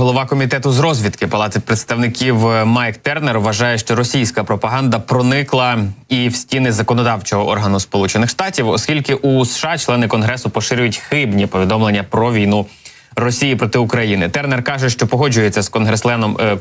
Голова комітету з розвідки Палати представників Майк Тернер вважає, що російська пропаганда проникла і в стіни законодавчого органу Сполучених Штатів, оскільки у США члени Конгресу поширюють хибні повідомлення про війну Росії проти України. Тернер каже, що погоджується з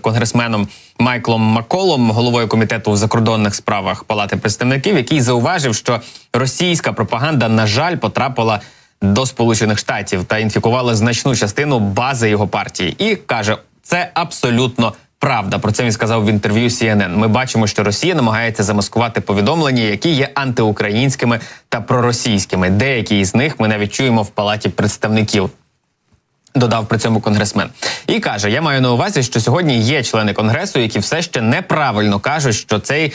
конгресменом Майклом Макколом, головою комітету в закордонних справах Палати представників, який зауважив, що російська пропаганда, на жаль, потрапила до Сполучених Штатів та інфікувала значну частину бази його партії. І каже, це абсолютно правда. Про це він сказав в інтерв'ю CNN. Ми бачимо, що Росія намагається замаскувати повідомлення, які є антиукраїнськими та проросійськими. Деякі із них ми навіть чуємо в Палаті представників. Додав при цьому конгресмен. І каже, я маю на увазі, що сьогодні є члени Конгресу, які все ще неправильно кажуть, що цей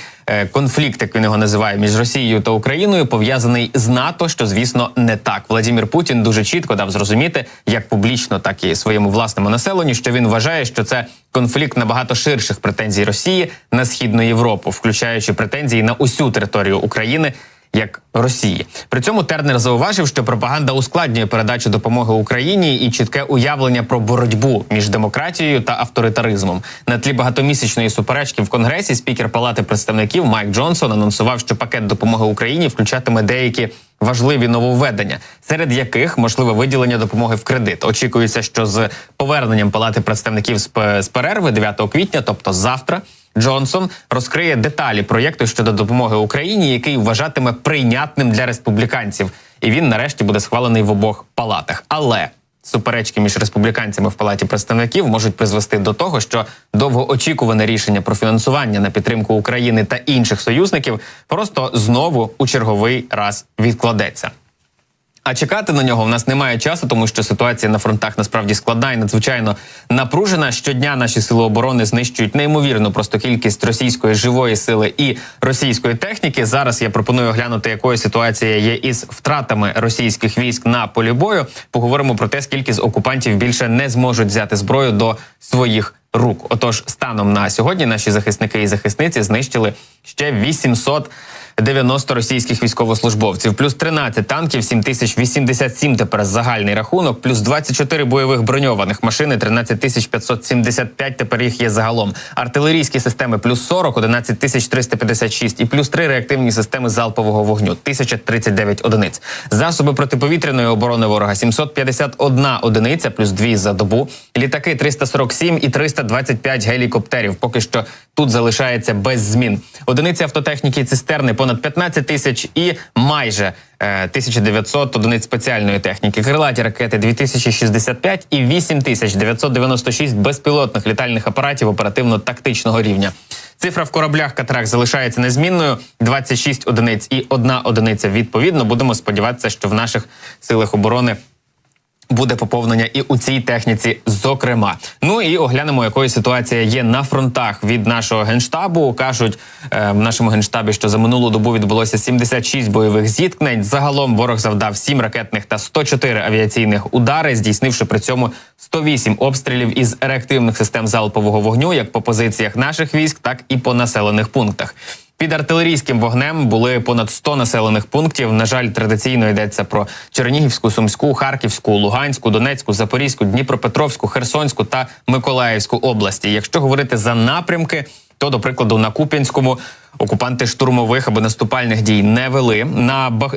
конфлікт, як він його називає, між Росією та Україною, пов'язаний з НАТО, що, звісно, не так. Владимир Путін дуже чітко дав зрозуміти, як публічно, так і своєму власному населенню, що він вважає, що це конфлікт набагато ширших претензій Росії на Східну Європу, включаючи претензії на усю територію України, як Росії. При цьому Тернер зауважив, що пропаганда ускладнює передачу допомоги Україні і чітке уявлення про боротьбу між демократією та авторитаризмом. На тлі багатомісячної суперечки в Конгресі спікер Палати представників Майк Джонсон анонсував, що пакет допомоги Україні включатиме деякі важливі нововведення, серед яких можливе виділення допомоги в кредит. Очікується, що з поверненням Палати представників з перерви 9 квітня, тобто завтра, Джонсон розкриє деталі проєкту щодо допомоги Україні, який вважатиме прийнятним для республіканців. І він нарешті буде схвалений в обох палатах. Але суперечки між республіканцями в Палаті представників можуть призвести до того, що довгоочікуване рішення про фінансування на підтримку України та інших союзників просто знову у черговий раз відкладеться. А чекати на нього в нас немає часу, тому що ситуація на фронтах насправді складна і надзвичайно напружена. Щодня наші сили оборони знищують неймовірну просто кількість російської живої сили і російської техніки. Зараз я пропоную оглянути, якою ситуація є із втратами російських військ на полі бою. Поговоримо про те, скільки з окупантів більше не зможуть взяти зброю до своїх рук. Отож, станом на сьогодні наші захисники і захисниці знищили ще 890 російських військовослужбовців, плюс 13 танків, 7087 тепер загальний рахунок, плюс 24 бойових броньованих машини, 13575 тепер їх є загалом. Артилерійські системи плюс 40, 11356 і плюс 3 реактивні системи залпового вогню, 1039 одиниць. Засоби протиповітряної оборони ворога 751 одиниця, плюс 2 за добу. Літаки 347 і 325 гелікоптерів. Поки що тут залишається без змін. Одиниці автотехніки і цистерни понад 15 тисяч і майже 1900 одиниць спеціальної техніки. Крилаті ракети 2065 і 8996 безпілотних літальних апаратів оперативно-тактичного рівня. Цифра в кораблях-катерах залишається незмінною. 26 одиниць і 1 одиниця відповідно. Будемо сподіватися, що в наших силах оборони буде поповнення і у цій техніці, зокрема. Ну і оглянемо, якою ситуація є на фронтах від нашого Генштабу. Кажуть в нашому Генштабі, що за минулу добу відбулося 76 бойових зіткнень. Загалом ворог завдав 7 ракетних та 104 авіаційних удари, здійснивши при цьому 108 обстрілів із реактивних систем залпового вогню, як по позиціях наших військ, так і по населених пунктах. Під артилерійським вогнем були понад 100 населених пунктів. На жаль, традиційно йдеться про Чернігівську, Сумську, Харківську, Луганську, Донецьку, Запорізьку, Дніпропетровську, Херсонську та Миколаївську області. Якщо говорити за напрямки, то, до прикладу, на Куп'янському окупанти штурмових або наступальних дій не вели.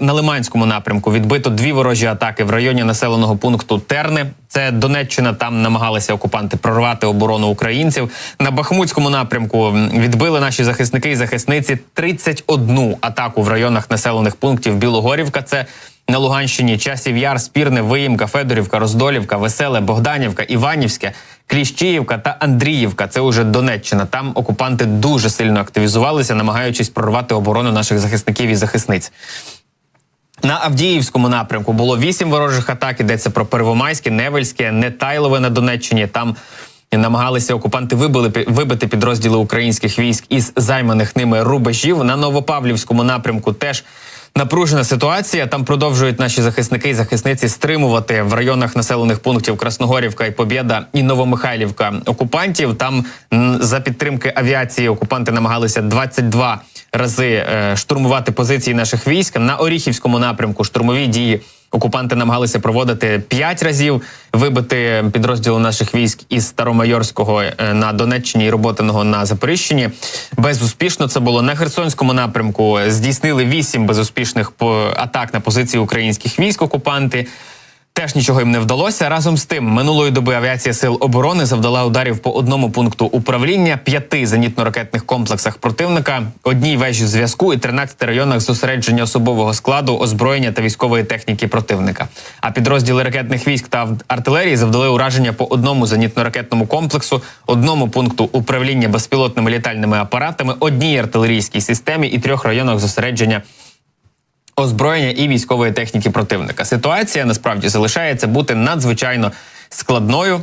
На Лиманському напрямку відбито 2 ворожі атаки в районі населеного пункту Терни. Це Донеччина, там намагалися окупанти прорвати оборону українців. На Бахмутському напрямку відбили наші захисники і захисниці 31 атаку в районах населених пунктів Білогорівка, це на Луганщині, Часів Яр, Спірне, Виїмка, Федорівка, Роздолівка, Веселе, Богданівка, Іванівське, Кліщіївка та Андріївка. Це уже Донеччина. Там окупанти дуже сильно активізувалися, намагаючись прорвати оборону наших захисників і захисниць. На Авдіївському напрямку було 8 ворожих атак, йдеться про Первомайське, Невельське, Нетайлове на Донеччині. Там намагалися окупанти вибити підрозділи українських військ із займаних ними рубежів. На Новопавлівському напрямку теж напружена ситуація. Там продовжують наші захисники і захисниці стримувати в районах населених пунктів Красногорівка і Побєда і Новомихайлівка окупантів. Там за підтримки авіації окупанти намагалися 22 рази штурмувати позиції наших військ. На Оріхівському напрямку штурмові дії окупанти намагалися проводити 5 разів, вибити підрозділи наших військ із Старомайорського на Донеччині і Роботиного на Запоріжчині. Безуспішно це було на Херсонському напрямку. Здійснили 8 безуспішних атак на позиції українських військ окупанти. Теж нічого їм не вдалося. Разом з тим, минулої доби авіація Сил оборони завдала ударів по одному пункту управління, 5 зенітно-ракетних комплексах противника, одній вежі зв'язку і 13 районах зосередження особового складу, озброєння та військової техніки противника. А підрозділи ракетних військ та артилерії завдали ураження по одному зенітно-ракетному комплексу, одному пункту управління безпілотними літальними апаратами, одній артилерійській системі і 3 районах зосередження озброєння і військової техніки противника. Ситуація, насправді, залишається бути надзвичайно складною,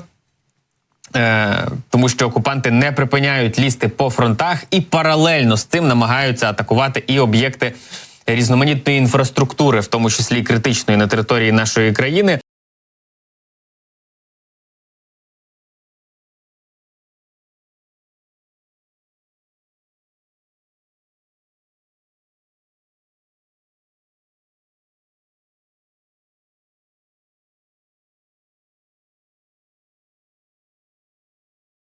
тому що окупанти не припиняють лізти по фронтах і паралельно з цим намагаються атакувати і об'єкти різноманітної інфраструктури, в тому числі критичної на території нашої країни.